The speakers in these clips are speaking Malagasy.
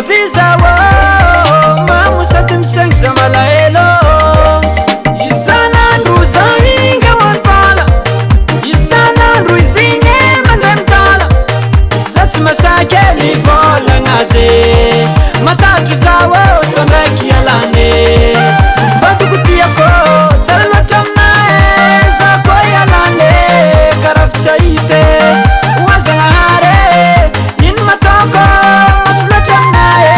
mafiza mamusati msengza malaelo isanandu zahinga wanfala isanandu izinge mandantala zatsi masakeli vola ngaze matatu zawo sonreki alane batukutiyako tsaralotamnae zako yalane karafchaite wazangahare in matoko mafulatamnae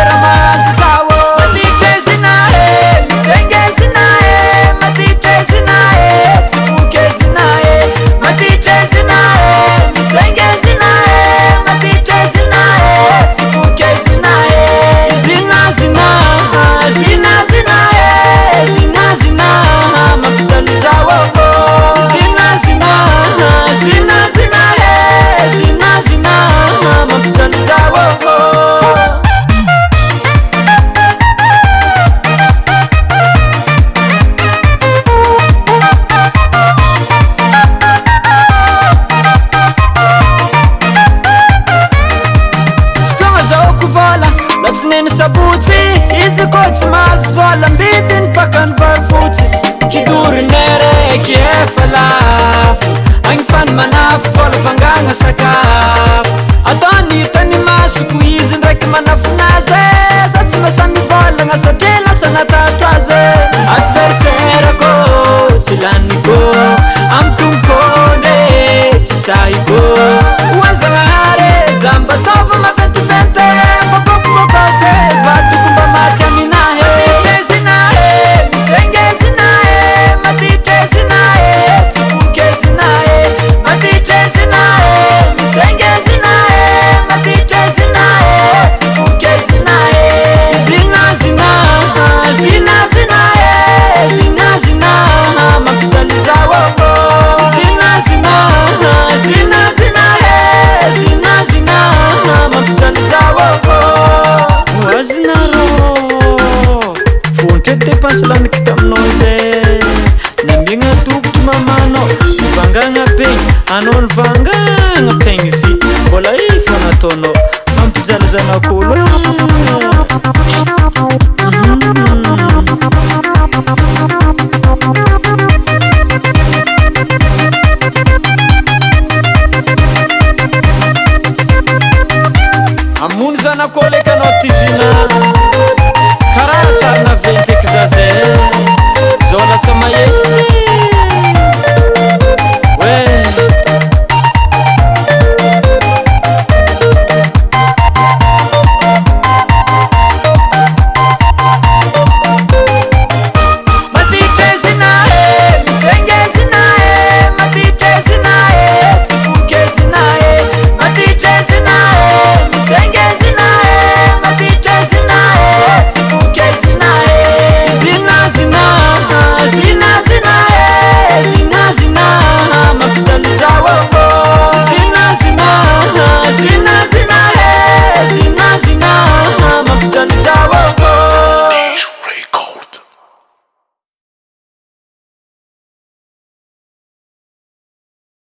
ramasi zawo matiche zinae misenge zinae matiche zinae tsifuke zinae matiche zinae misenge zinae matiche zinae tsifuke zinae zina zina zina zinae zina zina mapitali zawo zina zina zina zinae zina zina mapitali zawo Latsinen sabuti izi kots mazvola mbidin pakan varfuti kidur nere kiefalaf angfan manaf vola vanganga sakaf atani tani masuku izi nrek manafunaze zatsima sami vola ngasodela sanatataze adversera ko chilaniko amtunkone chisaiko wazangare zamba tova maventuvente Paslan kita mnoze nambinga tuktu mamano vanganga peng anon vanganga peng fi bola ifana tono mampizalazana kolo amun zana kole kanotizina